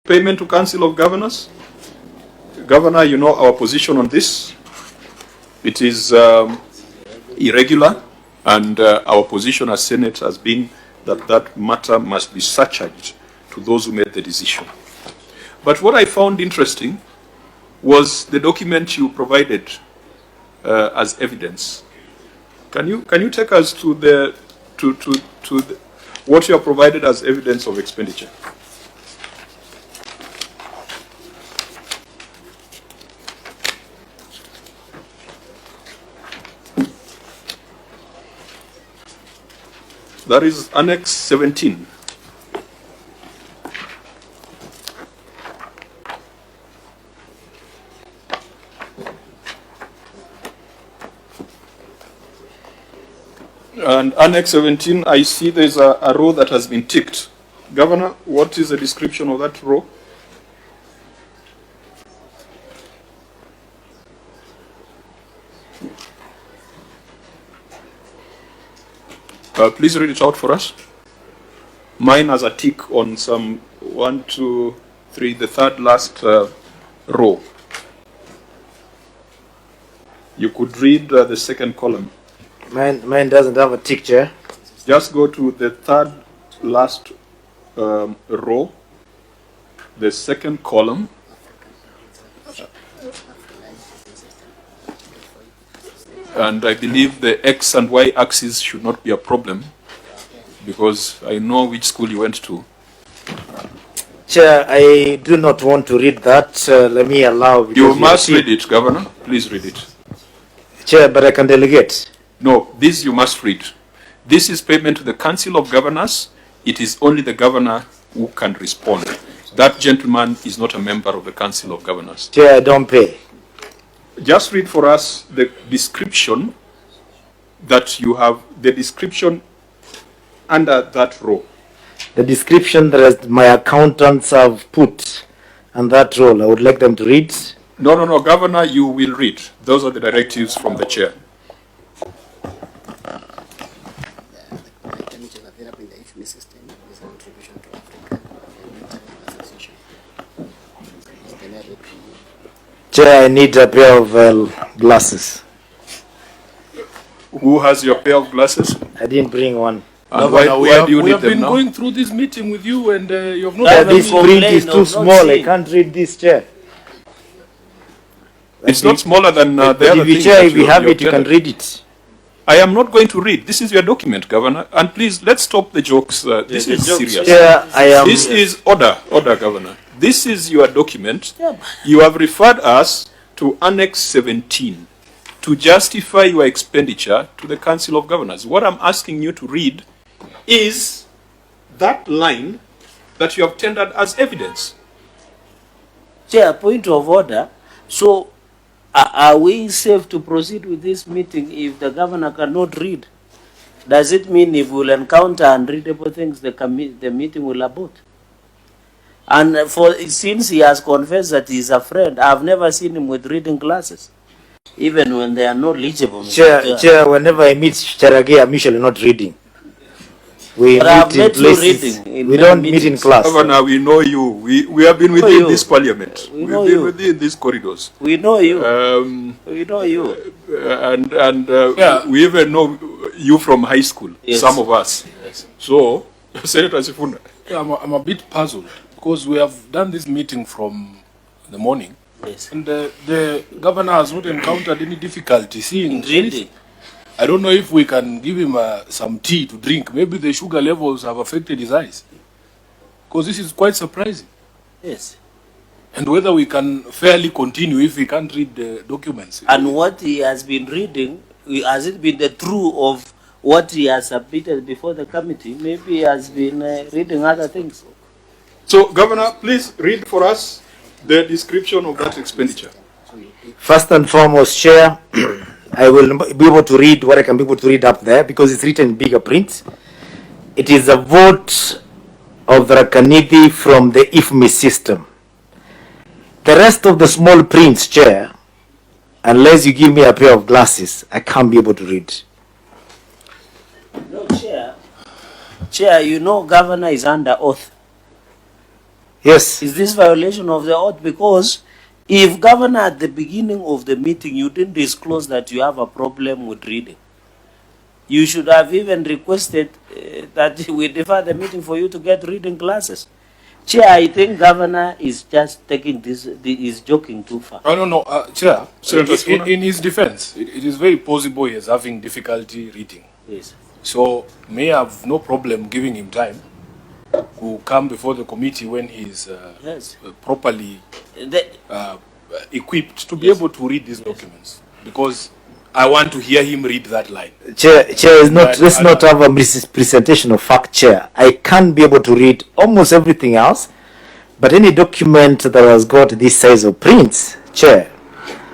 Payment to Council of Governors. Governor, you know our position on this. It is irregular, and our position as Senate has been that that matter must be surcharged to those who made the decision. But what I found interesting was the document you provided as evidence. Can you take us to the what you have provided as evidence of expenditure? That is Annex 17. And Annex 17, I see there's a row that has been ticked. Governor, what is the description of that row? Please read it out for us. Mine has a tick on some 1, 2, 3, the third last row. You could read the second column. Mine doesn't have a tick, Chair. Just go to the third last row, the second column. And I believe the X and Y axis should not be a problem, because I know which school you went to. Chair, I do not want to read that. Let me allow. You must read it, Governor. Please read it. Chair, but I can delegate. No, this you must read. This is payment to the Council of Governors. It is only the governor who can respond. That gentleman is not a member of the Council of Governors. Chair, I don't pay. Just read for us the description that you have, the description under that row. The description that my accountants have put on that row, I would like them to read. No, Governor, you will read. Those are the directives from the chair. Chair, I need a pair of glasses. Who has your pair of glasses? I didn't bring one. And why do you we need have them been now? going through this meeting with you, and you have not. Chair, this print is too small. I can't read this, Chair. It's not smaller than the other thing. Chair, if you have it, you can read it. I am not going to read. This is your document, Governor. And please, let's stop the jokes. This is serious. Chair, I am. This is order, Governor. This is your document. You have referred us to Annex 17 to justify your expenditure to the Council of Governors. What I'm asking you to read is that line that you have tendered as evidence. Chair, point of order. So, are we safe to proceed with this meeting if the governor cannot read? Does it mean if we'll encounter unreadable things, the meeting will abort? And since he has confessed that he's a friend, I've never seen him with reading glasses, even when they are not legible. Chair, whenever I meet Charage, I'm usually not reading. We meet in places. We don't meet in class. Governor, we know you. We have been within this parliament. We've been within these corridors. We know you. We know you. And we even know you from high school, yes. Some of us. Yes. So, Senator Sifuna. Yeah, I'm a bit puzzled because we have done this meeting from the morning. Yes. And the governor has not encountered any difficulty seeing. Really? I don't know if we can give him some tea to drink. Maybe the sugar levels have affected his eyes. Because this is quite surprising. Yes. And whether we can fairly continue if we can't read the documents. And what he has been reading, has it been the truth of what he has submitted before the committee? Maybe he has been reading other things. So, Governor, please read for us the description of that expenditure. First and foremost, Chair, I will be able to read what I can be able to read up there because it's written in bigger print. It is a vote of the Rakanidi from the IFMI system. The rest of the small prints, Chair, unless you give me a pair of glasses, I can't be able to read. No, Chair, you know Governor is under oath. Yes. Is this violation of the oath? Because if governor at the beginning of the meeting you didn't disclose that you have a problem with reading, you should have even requested that we defer the meeting for you to get reading classes. Chair, I think governor is just taking this, is joking too far. No, Chair. Senator In his defense, it is very possible he is having difficulty reading. Yes. So may have no problem giving him time to come before the committee when he is Yes. properly The, equipped to be able to read these documents. Because I want to hear him read that line. Chair is not. But Let's I not don't- have a presentation of fact. Chair, I can't be able to read almost everything else, but any document that has got this size of prints, Chair,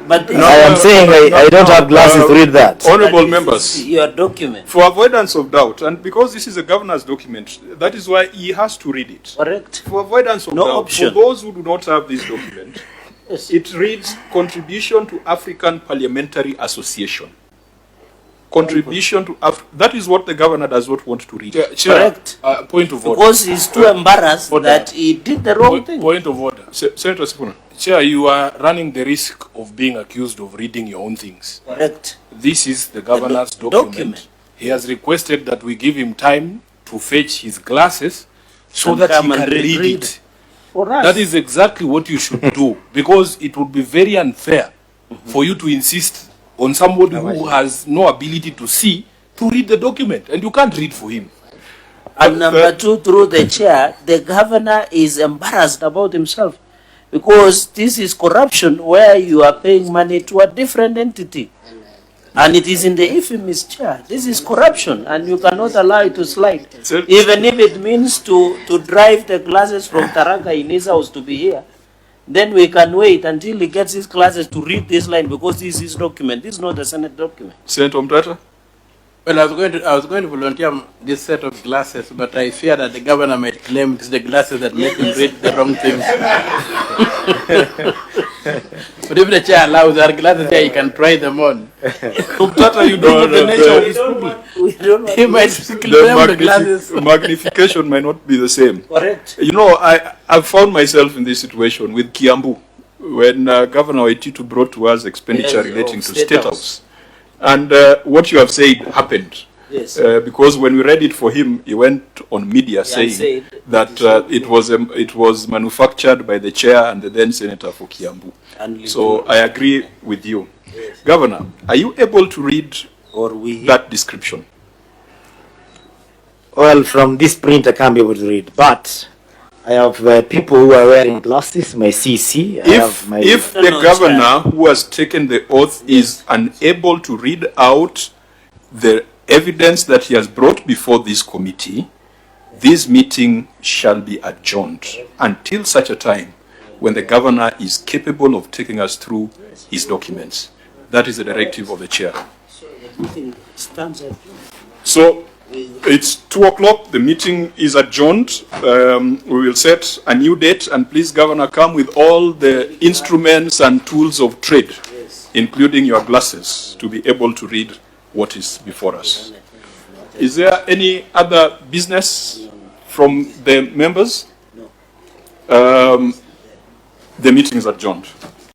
but I am saying I don't have glasses to read that. Honorable but this members, is your document. for avoidance of doubt, and because this is a governor's document, that is why he has to read it. Correct. For avoidance of No doubt, option. for those who do not have this document, Yes. it reads Contribution to African Parliamentary Association. Contribution to that is what the governor does not want to read. Chair, Correct. Point of order. Because he's too embarrassed Order. that he did the wrong thing. Point of order. Senator Sifuna. Chair, you are running the risk of being accused of reading your own things. Correct. This is the governor's document. document. He has requested that we give him time to fetch his glasses so And that he come and can read read it. For us. That is exactly what you should do, because it would be very unfair for you to insist on somebody who has no ability to see to read the document, and you can't read for him. And number two, through the chair, the governor is embarrassed about himself because this is corruption where you are paying money to a different entity. And it is in the infamous chair. This is corruption and you cannot allow it to slide. Sir- Even if it means to drive the classes from Taraka in his house to be here, then we can wait until he gets his classes to read this line because this is his document. This is not the Senate document. Senator Mtata. Well, I was going to volunteer this set of glasses, but I fear that the governor might claim it's the glasses that make him read the wrong things. But if the chair allows our glasses here, he can try them on. Mtata, you don't know the nature of this problem. We don't want He might claim the glasses. magnification might not be the same. correct. You know, I've found myself in this situation with Kiambu when Governor Waititu brought to us expenditure Yes, relating of to State State House. House. And what you have said happened. Yes. Because when we read it for him, he went on media saying said that it was manufactured by the chair and the then senator for Kiambu. And you So I agree with you. Governor, are you able to read or we that description? Well, from this print, I can't be able to read, but I have people who are wearing glasses, my CC. I have my, If No, the no, governor who has taken the oath is unable to read out the evidence that he has brought before this committee, this meeting shall be adjourned until such a time when the governor is capable of taking us through his documents. That is the directive of the chair. meeting stands at So it's 2 o'clock. The meeting is adjourned. We will set a new date, and please, Governor, come with all the instruments and tools of trade, including your glasses, to be able to read what is before us. Is there any other business from the members? The meeting is adjourned.